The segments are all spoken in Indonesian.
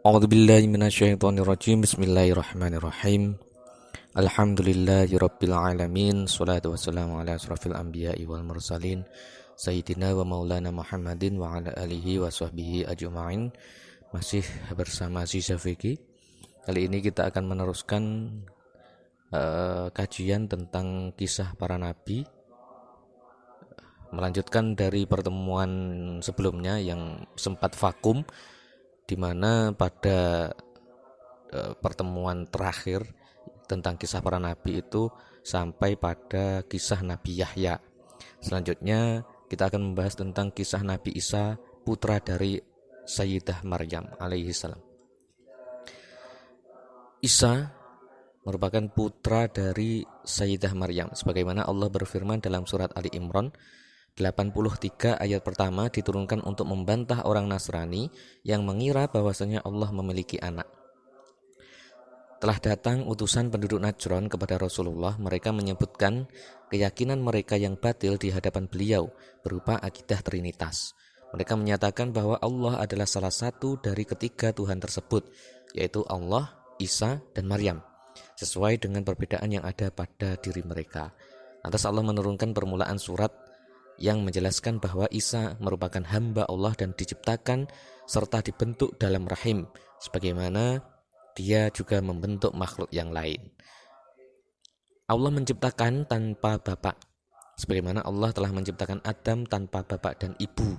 A'udzubillahi minasyaitonirrajim. Bismillahirrahmanirrahim. Alhamdulillahirabbil alamin. Shalatu wassalamu ala asrofil anbiya'i wal mursalin Sayyidina wa maulana Muhammadin wa ala alihi wa sahbihi ajma'in. Masih bersama Sisa Fikih. Kali ini kita akan meneruskan kajian tentang kisah para nabi, melanjutkan dari pertemuan sebelumnya yang sempat vakum, di mana pada pertemuan terakhir tentang kisah para nabi itu sampai pada kisah Nabi Yahya. Selanjutnya kita akan membahas tentang kisah Nabi Isa, putra dari Sayyidah Maryam alaihi salam. Isa merupakan putra dari Sayyidah Maryam, sebagaimana Allah berfirman dalam surat Ali Imran 83 ayat pertama, diturunkan untuk membantah orang Nasrani yang mengira bahwasanya Allah memiliki anak. Telah datang utusan penduduk Najran kepada Rasulullah. Mereka menyebutkan keyakinan mereka yang batil di hadapan beliau berupa akidah Trinitas. Mereka menyatakan bahwa Allah adalah salah satu dari ketiga Tuhan tersebut, yaitu Allah, Isa, dan Maryam, sesuai dengan perbedaan yang ada pada diri mereka. Lantas Allah menurunkan permulaan surat yang menjelaskan bahwa Isa merupakan hamba Allah dan diciptakan serta dibentuk dalam rahim, sebagaimana dia juga membentuk makhluk yang lain. Allah menciptakan tanpa bapak, sebagaimana Allah telah menciptakan Adam tanpa bapak dan ibu.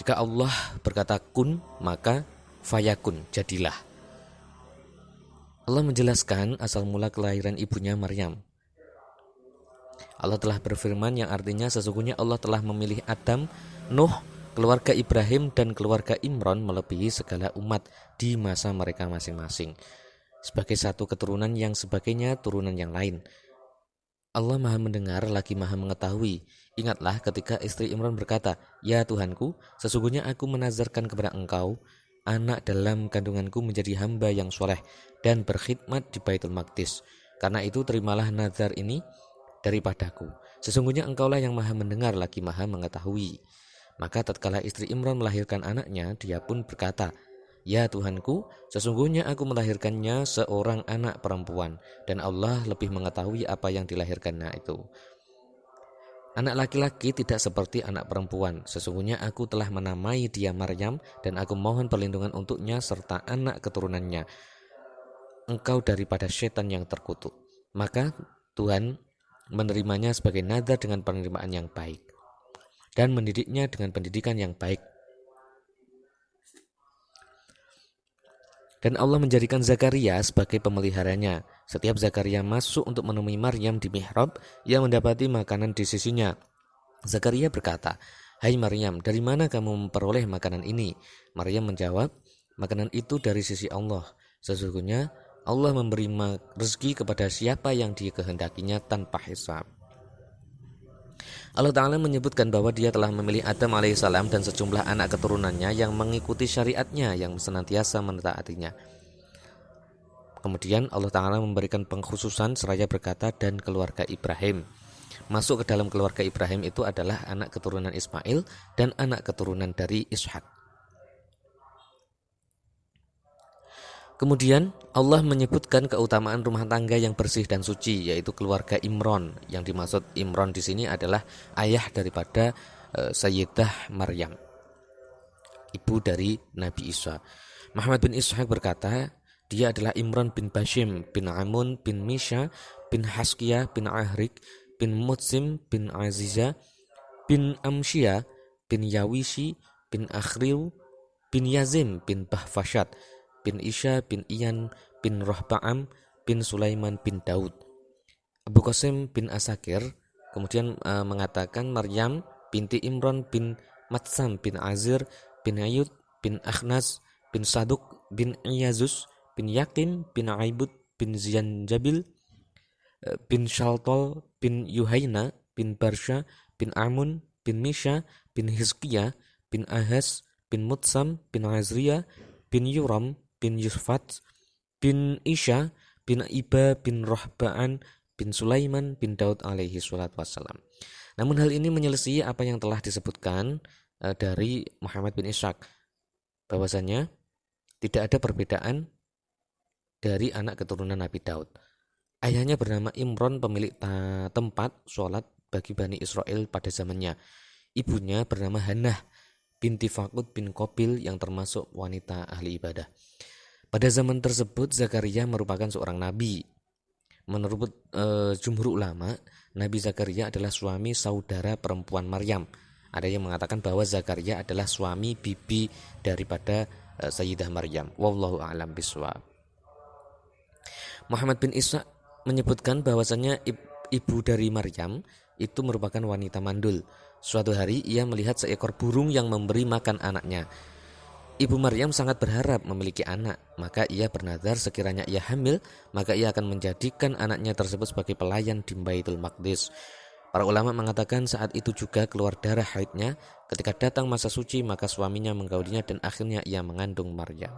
Jika Allah berkata kun, maka fayakun, jadilah. Allah menjelaskan asal mula kelahiran ibunya Maryam. Allah telah berfirman yang artinya sesungguhnya Allah telah memilih Adam, Nuh, keluarga Ibrahim, dan keluarga Imran melebihi segala umat di masa mereka masing-masing, sebagai satu keturunan yang sebagainya turunan yang lain. Allah maha mendengar lagi maha mengetahui. Ingatlah ketika istri Imran berkata, "Ya Tuhanku, sesungguhnya aku menazarkan kepada engkau anak dalam kandunganku menjadi hamba yang soleh dan berkhidmat di Baitul Maqdis. Karena itu terimalah nazar ini daripadaku. Sesungguhnya engkaulah yang maha mendengar lagi maha mengetahui." Maka tatkala istri Imran melahirkan anaknya, dia pun berkata, "Ya Tuhanku, sesungguhnya aku melahirkannya seorang anak perempuan, dan Allah lebih mengetahui apa yang dilahirkannya itu. Anak laki-laki tidak seperti anak perempuan. Sesungguhnya aku telah menamai dia Maryam, dan aku mohon perlindungan untuknya serta anak keturunannya engkau daripada setan yang terkutuk." Maka Tuhan menerimanya sebagai nazar dengan penerimaan yang baik dan mendidiknya dengan pendidikan yang baik. Dan Allah menjadikan Zakaria sebagai pemeliharanya. Setiap Zakaria masuk untuk menemui Maryam di mihrab, ia mendapati makanan di sisinya. Zakaria berkata, "Hai Maryam, dari mana kamu memperoleh makanan ini?" Maryam menjawab, "Makanan itu dari sisi Allah. Sesungguhnya Allah memberi rezeki kepada siapa yang dikehendakinya tanpa hisab." Allah Ta'ala menyebutkan bahwa dia telah memilih Adam alaihissalam dan sejumlah anak keturunannya yang mengikuti syariatnya, yang senantiasa mentaatinya. Kemudian Allah Ta'ala memberikan pengkhususan seraya berkata, "Dan keluarga Ibrahim." Masuk ke dalam keluarga Ibrahim itu adalah anak keturunan Ismail dan anak keturunan dari Ishak. Kemudian Allah menyebutkan keutamaan rumah tangga yang bersih dan suci, yaitu keluarga Imran. Yang dimaksud Imran di sini adalah ayah daripada Sayyidah Maryam, ibu dari Nabi Isa. Muhammad bin Ishaq berkata, dia adalah Imran bin Bashim bin Amun bin Misha bin Haskiyah bin Ahrik bin Mutsim bin Aziza bin Amsyia bin Yawishi bin Akhriu bin Yazim bin Bahfashat bin Isya bin Iyan bin Rohba'am bin Sulaiman bin Daud. Abu Qasim bin Asakir kemudian mengatakan Maryam binti Imran bin Matsam bin Azir bin Ayud bin Akhnas bin Saduk bin Iyazus bin Yakin bin Aibud bin Ziyanjabil bin Shaltol bin Yuhaina bin Barsha bin Amun bin Misha bin Hizkiyah bin Ahas bin Mutsam bin Azriya bin Yuram bin Yusfat bin Isya bin Iba bin Rohba'an bin Sulaiman bin Daud alaihi salatu wassalam. Namun hal ini menyelisih apa yang telah disebutkan dari Muhammad bin Ishaq. bahwasanya tidak ada perbedaan dari anak keturunan Nabi Daud. Ayahnya bernama Imron, pemilik tempat sholat bagi Bani Israel pada zamannya. Ibunya bernama Hannah binti Fakut bin Qabil yang termasuk wanita ahli ibadah. Pada zaman tersebut Zakaria merupakan seorang nabi. Menurut jumhur ulama, Nabi Zakaria adalah suami saudara perempuan Maryam. Ada yang mengatakan bahwa Zakaria adalah suami bibi daripada Sayyidah Maryam. Wallahu a'lam bishawab. Muhammad bin Ishaq menyebutkan bahwasanya ibu dari Maryam itu merupakan wanita mandul. Suatu hari ia melihat seekor burung yang memberi makan anaknya. Ibu Maryam sangat berharap memiliki anak, maka ia bernazar sekiranya ia hamil, maka ia akan menjadikan anaknya tersebut sebagai pelayan di Baitul Maqdis. Para ulama mengatakan saat itu juga keluar darah haidnya. Ketika datang masa suci, maka suaminya menggaulinya dan akhirnya ia mengandung Maryam.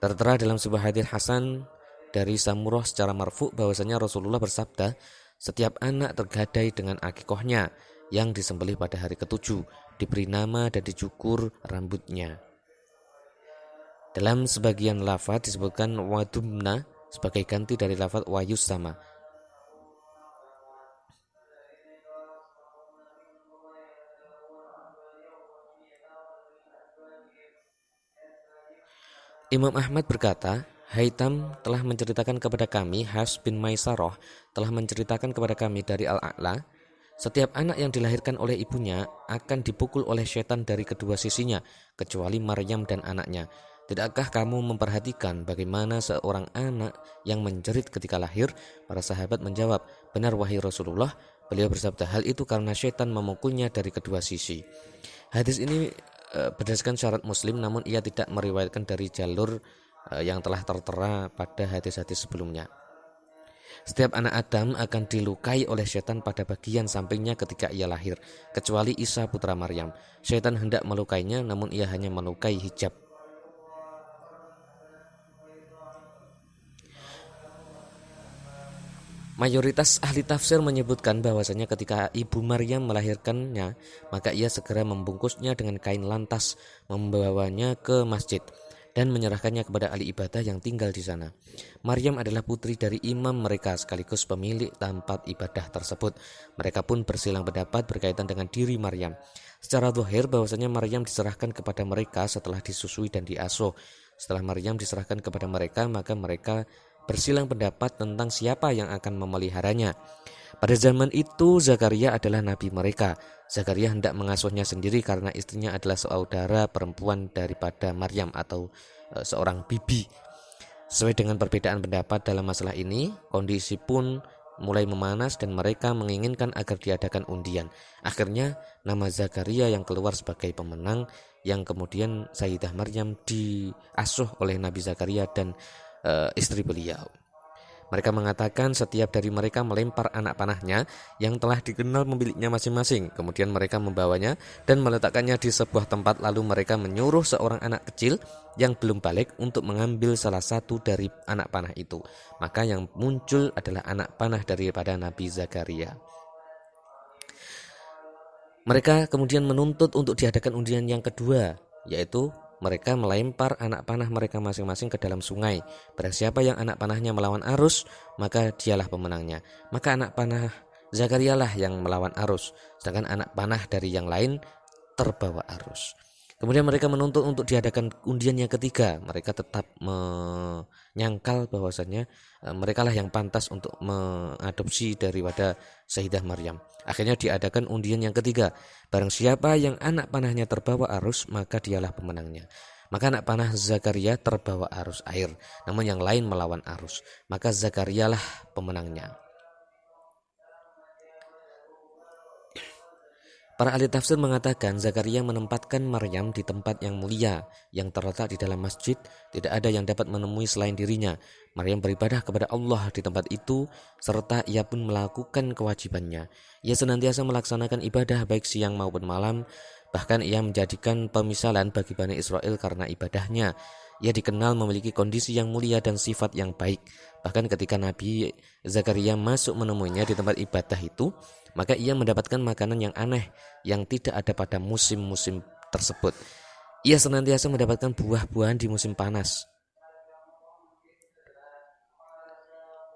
Tertera dalam sebuah hadits hasan dari Samurah secara marfu bahwasanya Rasulullah bersabda, setiap anak tergadai dengan akikohnya yang disembelih pada hari ketujuh, diberi nama dan dicukur rambutnya. Dalam sebagian lafaz disebutkan wadumna sebagai ganti dari lafaz wayus sama. Imam Ahmad berkata, Haitam telah menceritakan kepada kami, Has bin Maisarah telah menceritakan kepada kami dari Al-A'la, setiap anak yang dilahirkan oleh ibunya akan dipukul oleh setan dari kedua sisinya, kecuali Maryam dan anaknya. Tidakkah kamu memperhatikan bagaimana seorang anak yang menjerit ketika lahir? Para sahabat menjawab, benar wahai Rasulullah. Beliau bersabda, hal itu karena setan memukulnya dari kedua sisi. Hadis ini berdasarkan syarat Muslim, namun ia tidak meriwayatkan dari jalur yang telah tertera pada hadis-hadis sebelumnya. Setiap anak Adam akan dilukai oleh setan pada bagian sampingnya ketika ia lahir, kecuali Isa putra Maryam. Setan hendak melukainya, namun ia hanya melukai hijab. Mayoritas ahli tafsir menyebutkan bahwasanya ketika ibu Maryam melahirkannya, maka ia segera membungkusnya dengan kain lantas, membawanya ke masjid dan menyerahkannya kepada ahli ibadah yang tinggal di sana. Maryam adalah putri dari imam mereka sekaligus pemilik tempat ibadah tersebut. Mereka pun bersilang pendapat berkaitan dengan diri Maryam. Secara zahir bahwasanya Maryam diserahkan kepada mereka setelah disusui dan diasuh. Setelah Maryam diserahkan kepada mereka, maka mereka bersilang pendapat tentang siapa yang akan memeliharanya. Pada zaman itu Zakaria adalah nabi mereka. Zakaria hendak mengasuhnya sendiri karena istrinya adalah saudara perempuan daripada Maryam atau seorang bibi. Sesuai dengan perbedaan pendapat dalam masalah ini, kondisi pun mulai memanas dan mereka menginginkan agar diadakan undian. Akhirnya nama Zakaria yang keluar sebagai pemenang, yang kemudian Sayyidah Maryam diasuh oleh Nabi Zakaria dan istri beliau. Mereka mengatakan setiap dari mereka melempar anak panahnya yang telah dikenal pemiliknya masing-masing. Kemudian mereka membawanya dan meletakkannya di sebuah tempat. Lalu mereka menyuruh seorang anak kecil yang belum balik untuk mengambil salah satu dari anak panah itu. Maka yang muncul adalah anak panah daripada Nabi Zakaria. Mereka kemudian menuntut untuk diadakan undian yang kedua, yaitu mereka melempar anak panah mereka masing-masing ke dalam sungai. Barang siapa yang anak panahnya melawan arus, maka dialah pemenangnya. Maka anak panah Zakaria lah yang melawan arus, sedangkan anak panah dari yang lain terbawa arus. Kemudian mereka menuntut untuk diadakan undian yang ketiga. Mereka tetap menyangkal bahwasannya mereka lah yang pantas untuk mengadopsi daripada Sayyidah Maryam. Akhirnya diadakan undian yang ketiga. Barang siapa yang anak panahnya terbawa arus, maka dialah pemenangnya. Maka anak panah Zakaria terbawa arus air, namun yang lain melawan arus. Maka Zakaria lah pemenangnya. Para ahli tafsir mengatakan Zakaria menempatkan Maryam di tempat yang mulia yang terletak di dalam masjid. Tidak ada yang dapat menemui selain dirinya. Maryam beribadah kepada Allah di tempat itu serta ia pun melakukan kewajibannya. Ia senantiasa melaksanakan ibadah baik siang maupun malam. Bahkan ia menjadikan pemisalan bagi Bani Israel karena ibadahnya. Ia dikenal memiliki kondisi yang mulia dan sifat yang baik. Bahkan ketika Nabi Zakaria masuk menemuinya di tempat ibadah itu, maka ia mendapatkan makanan yang aneh yang tidak ada pada musim-musim tersebut. Ia senantiasa mendapatkan buah-buahan di musim panas.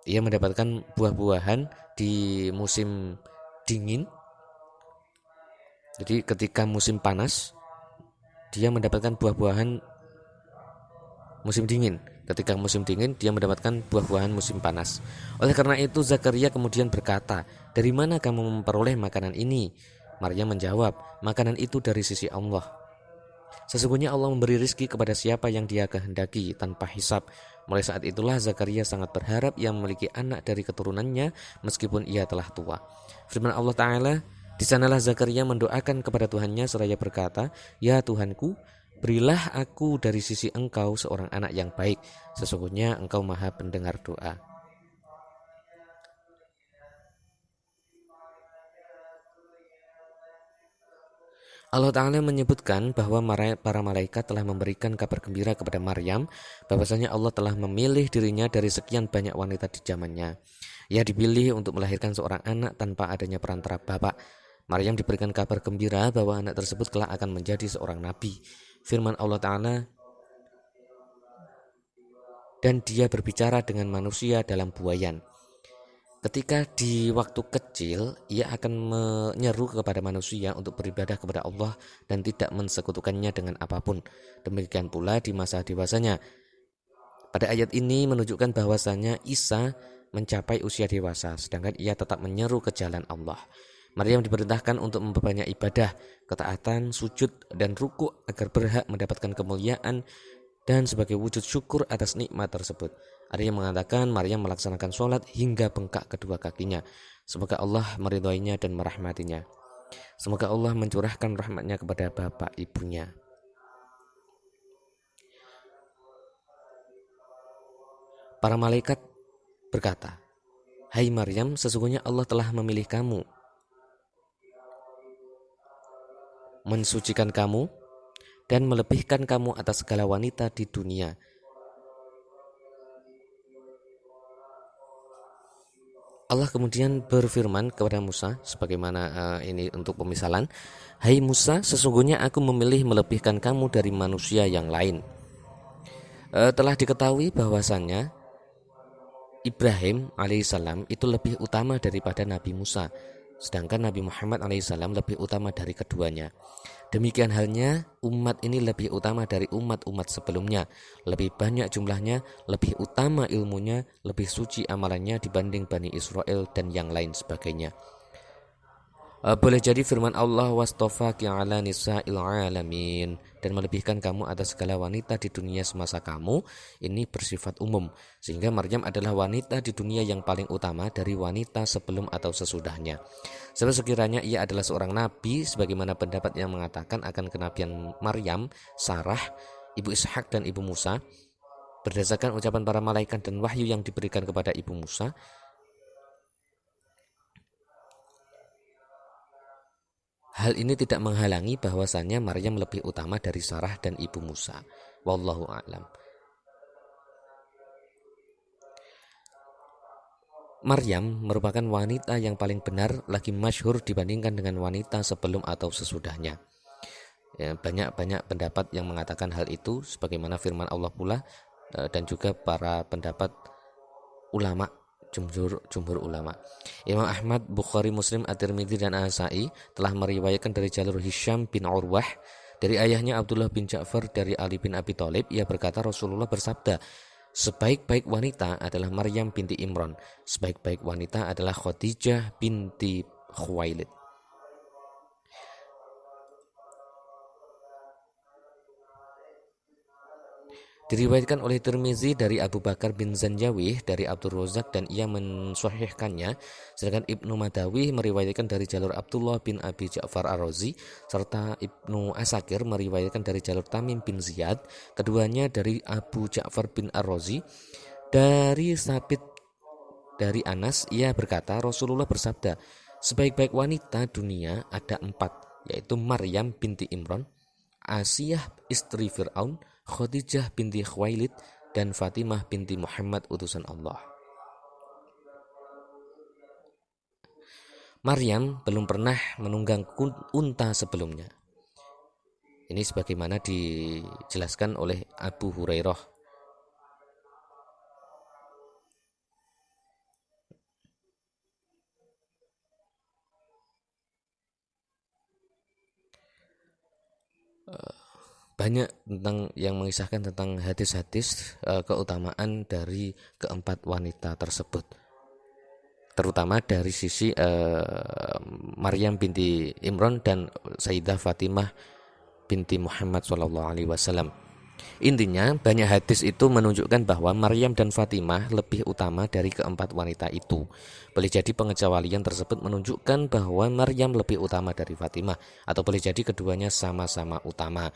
Ia mendapatkan buah-buahan di musim dingin. Jadi ketika musim panas, dia mendapatkan buah-buahan musim dingin. Ketika musim dingin, dia mendapatkan buah-buahan musim panas. Oleh karena itu, Zakaria kemudian berkata, "Dari mana kamu memperoleh makanan ini?" Maryam menjawab, "Makanan itu dari sisi Allah. Sesungguhnya Allah memberi rizki kepada siapa yang dia kehendaki tanpa hisab." Mulai saat itulah Zakaria sangat berharap ia memiliki anak dari keturunannya meskipun ia telah tua. Firman Allah Ta'ala, di sanalah Zakaria mendoakan kepada Tuhannya seraya berkata, "Ya Tuhanku, berilah aku dari sisi Engkau seorang anak yang baik. Sesungguhnya Engkau Maha Pendengar doa." Allah Ta'ala menyebutkan bahwa para malaikat telah memberikan kabar gembira kepada Maryam bahwasanya Allah telah memilih dirinya dari sekian banyak wanita di zamannya. Ia dipilih untuk melahirkan seorang anak tanpa adanya perantara bapak. Maryam diberikan kabar gembira bahwa anak tersebut kelak akan menjadi seorang nabi. Firman Allah Ta'ala, "Dan dia berbicara dengan manusia dalam buayan." Ketika di waktu kecil, ia akan menyeru kepada manusia untuk beribadah kepada Allah dan tidak mensekutukannya dengan apapun. Demikian pula di masa dewasanya. Pada ayat ini menunjukkan bahwasanya Isa mencapai usia dewasa, sedangkan ia tetap menyeru ke jalan Allah. Maryam diperintahkan untuk memperbanyak ibadah, ketaatan, sujud, dan ruku' agar berhak mendapatkan kemuliaan dan sebagai wujud syukur atas nikmat tersebut. Ada yang mengatakan Maryam melaksanakan sholat hingga bengkak kedua kakinya. Semoga Allah meridhoinya dan merahmatinya. Semoga Allah mencurahkan rahmatnya kepada bapak ibunya. Para malaikat berkata, "Hai Maryam, sesungguhnya Allah telah memilih kamu, mensucikan kamu, dan melebihkan kamu atas segala wanita di dunia." Allah kemudian berfirman kepada Musa sebagaimana ini untuk pemisalan, "Hai Musa, sesungguhnya aku memilih melebihkan kamu dari manusia yang lain." Telah diketahui bahwasannya Ibrahim alaihissalam itu lebih utama daripada Nabi Musa, sedangkan Nabi Muhammad alaihissalam lebih utama dari keduanya. Demikian halnya umat ini lebih utama dari umat-umat sebelumnya. Lebih banyak jumlahnya, lebih utama ilmunya, lebih suci amalannya dibanding Bani Israel dan yang lain sebagainya. Boleh jadi firman Allah, "Wastafaki ala nisa'il alamin," dan melebihkan kamu atas segala wanita di dunia semasa kamu, ini bersifat umum, sehingga Maryam adalah wanita di dunia yang paling utama dari wanita sebelum atau sesudahnya. Sebab sekiranya ia adalah seorang nabi, sebagaimana pendapat yang mengatakan akan kenabian Maryam, Sarah, ibu Ishak dan ibu Musa, berdasarkan ucapan para malaikat dan wahyu yang diberikan kepada ibu Musa, hal ini tidak menghalangi bahwasannya Maryam lebih utama dari Sarah dan ibu Musa. Wallahu a'lam. Maryam merupakan wanita yang paling benar lagi masyhur dibandingkan dengan wanita sebelum atau sesudahnya. Ya, banyak pendapat yang mengatakan hal itu sebagaimana firman Allah pula dan juga para pendapat ulama, jumhur ulama. Imam Ahmad, Bukhari, Muslim, At-Tirmidzi dan An-Nasa'i telah meriwayatkan dari jalur Hisham bin Urwah dari ayahnya Abdullah bin Ja'far dari Ali bin Abi Thalib. Ia berkata Rasulullah bersabda, "Sebaik-baik wanita adalah Maryam binti Imran, sebaik-baik wanita adalah Khadijah binti Khuwailid." Diriwayatkan oleh Tirmizi dari Abu Bakar bin Zanjawih dari Abdul Razak dan ia mensahihkannya, sedangkan Ibnu Madawi meriwayatkan dari jalur Abdullah bin Abi Ja'far Ar-Razi serta Ibnu Asakir meriwayatkan dari jalur Tamim bin Ziyad, keduanya dari Abu Ja'far bin Ar-Razi. Dari Sabit dari Anas, ia berkata Rasulullah bersabda, "Sebaik-baik wanita dunia ada 4, yaitu Maryam binti Imran, Asiyah istri Fir'aun, Khadijah binti Khuwailid, dan Fatimah binti Muhammad utusan Allah." Maryam belum pernah menunggang unta sebelumnya. Ini sebagaimana dijelaskan oleh Abu Hurairah. Banyak tentang yang mengisahkan tentang hadis-hadis keutamaan dari keempat wanita tersebut, terutama dari sisi Maryam binti Imran dan Sayyidah Fatimah binti Muhammad SAW. Intinya banyak hadis itu menunjukkan bahwa Maryam dan Fatimah lebih utama dari keempat wanita itu. Boleh jadi pengecualian tersebut menunjukkan bahwa Maryam lebih utama dari Fatimah, atau boleh jadi keduanya sama-sama utama.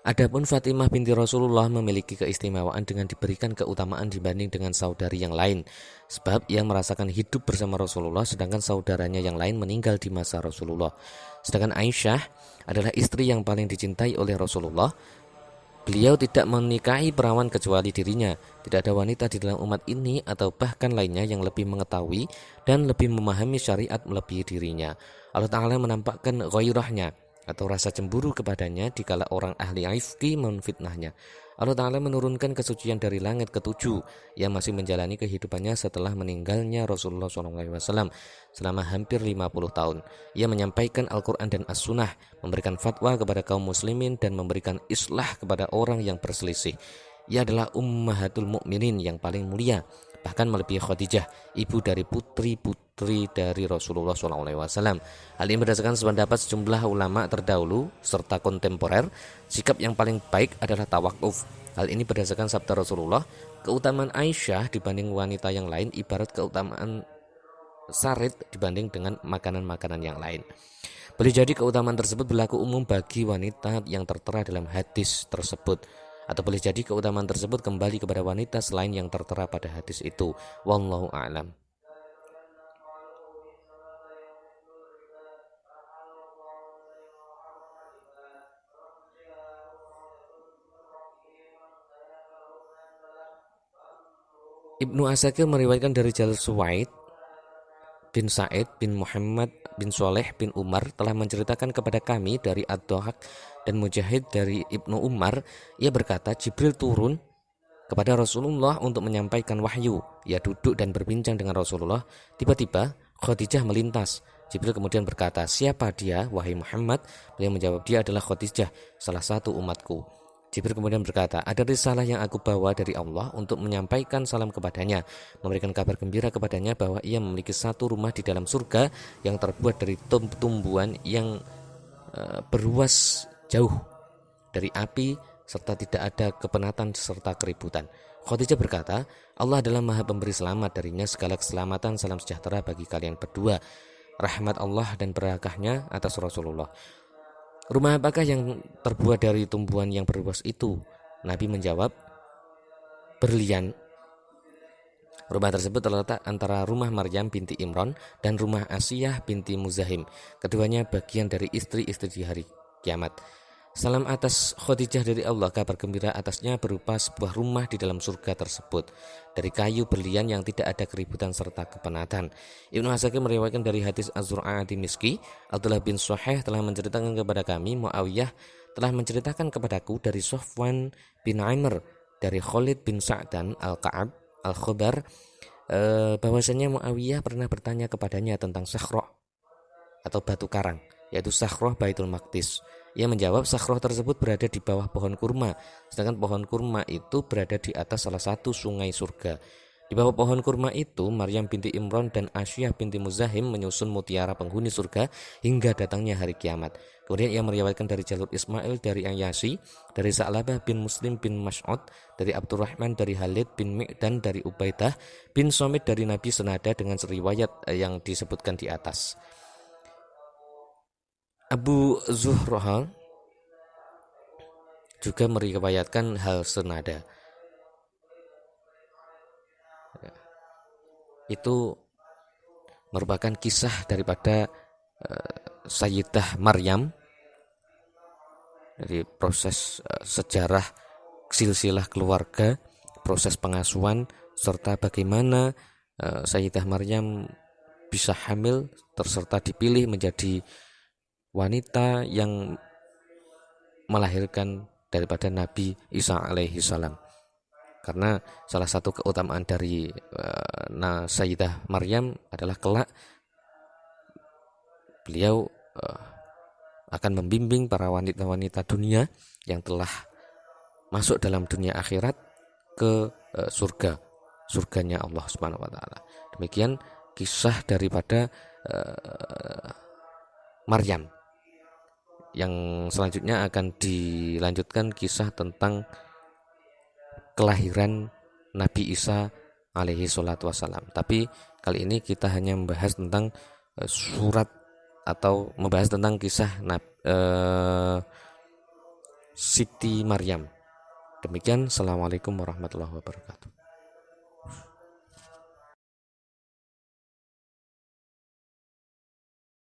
Adapun Fatimah binti Rasulullah memiliki keistimewaan dengan diberikan keutamaan dibanding dengan saudari yang lain, sebab ia merasakan hidup bersama Rasulullah sedangkan saudaranya yang lain meninggal di masa Rasulullah. Sedangkan Aisyah adalah istri yang paling dicintai oleh Rasulullah. Beliau tidak menikahi perawan kecuali dirinya. Tidak ada wanita di dalam umat ini atau bahkan lainnya yang lebih mengetahui dan lebih memahami syariat melebihi dirinya. Allah Ta'ala menampakkan ghairahnya atau rasa cemburu kepadanya dikala orang ahli ifki menfitnahnya. Allah Ta'ala menurunkan kesucian dari langit ketujuh yang masih menjalani kehidupannya setelah meninggalnya Rasulullah SAW selama hampir 50 tahun. Ia menyampaikan Al-Quran dan As-Sunnah, memberikan fatwa kepada kaum muslimin dan memberikan islah kepada orang yang berselisih. Ia adalah ummahatul mukminin yang paling mulia, bahkan melebihi Khadijah, ibu dari putri-putri dari Rasulullah SAW. Hal ini berdasarkan sependapat sejumlah ulama terdahulu serta kontemporer. Sikap yang paling baik adalah tawakuf. Hal ini berdasarkan sabda Rasulullah, keutamaan Aisyah dibanding wanita yang lain ibarat keutamaan sarit dibanding dengan makanan-makanan yang lain. Boleh jadi keutamaan tersebut berlaku umum bagi wanita yang tertera dalam hadis tersebut, atau boleh jadi keutamaan tersebut kembali kepada wanita selain yang tertera pada hadis itu. Wallahu a'lam. Ibnu Asakir meriwayatkan dari Jalal Suwaid bin Sa'id bin Muhammad bin Soleh bin Umar telah menceritakan kepada kami dari Ad-Dhahak dan Mujahid dari Ibnu Umar. Ia berkata, Jibril turun kepada Rasulullah untuk menyampaikan wahyu. Ia duduk dan berbincang dengan Rasulullah. Tiba-tiba Khadijah melintas. Jibril kemudian berkata, siapa dia, wahai Muhammad? Beliau menjawab, dia adalah Khadijah, salah satu umatku. Jibril kemudian berkata, ada risalah yang aku bawa dari Allah untuk menyampaikan salam kepadanya, memberikan kabar gembira kepadanya bahwa ia memiliki satu rumah di dalam surga yang terbuat dari tumbuhan yang berluas jauh dari api, serta tidak ada kepenatan serta keributan. Khadijah berkata, Allah adalah maha pemberi selamat, darinya segala keselamatan, salam sejahtera bagi kalian berdua, rahmat Allah dan berakahnya atas Rasulullah. Rumah apakah yang terbuat dari tumbuhan yang berluas itu? Nabi menjawab, berlian. Rumah tersebut terletak antara rumah Maryam binti Imran dan rumah Asiyah binti Muzahim. Keduanya bagian dari istri-istri di hari kiamat. Salam atas Khadijah dari Allah, kabar gembira atasnya berupa sebuah rumah di dalam surga tersebut dari kayu berlian yang tidak ada keributan serta kepenatan. Ibnu Asakir meriwayatkan dari hadis Az-Zur'a Dimiski, Abdullah bin Suhaih telah menceritakan kepada kami, Muawiyah telah menceritakan kepadaku dari Sofwan bin Amr dari Khalid bin Sa'dan Al-Ka'ab Al-Khobar, bahwasanya Muawiyah pernah bertanya kepadanya tentang Sakhroh atau batu karang, yaitu Sakhroh Baitul Maqdis. Ia menjawab, Sakhroh tersebut berada di bawah pohon kurma, sedangkan pohon kurma itu berada di atas salah satu sungai surga. Di bawah pohon kurma itu, Maryam binti Imran dan Asiyah binti Muzahim menyusun mutiara penghuni surga hingga datangnya hari kiamat. Kemudian ia meriwayatkan dari jalur Ismail dari Ayyasi, dari Sa'labah bin Muslim bin Mas'ud, dari Abdurrahman dari Halid bin Mi'dan dari Ubaidah bin Somit dari Nabi senada dengan riwayat yang disebutkan di atas. Abu Zuhrah juga meriwayatkan hal senada. Itu merupakan kisah daripada Sayyidah Maryam dari proses sejarah silsilah keluarga, proses pengasuhan, serta bagaimana Sayyidah Maryam bisa hamil serta dipilih menjadi wanita yang melahirkan daripada Nabi Isa alaihi salam. Karena salah satu keutamaan dari Sayyidah Maryam adalah kelak beliau akan membimbing para wanita-wanita dunia yang telah masuk dalam dunia akhirat ke surganya Allah Subhanahu wa taala. Demikian kisah daripada Maryam. Yang selanjutnya akan dilanjutkan kisah tentang kelahiran Nabi Isa alaihi salatu wassalam. Tapi kali ini kita hanya membahas tentang surat atau membahas tentang kisah Siti Maryam. Demikian, assalamualaikum warahmatullahi wabarakatuh.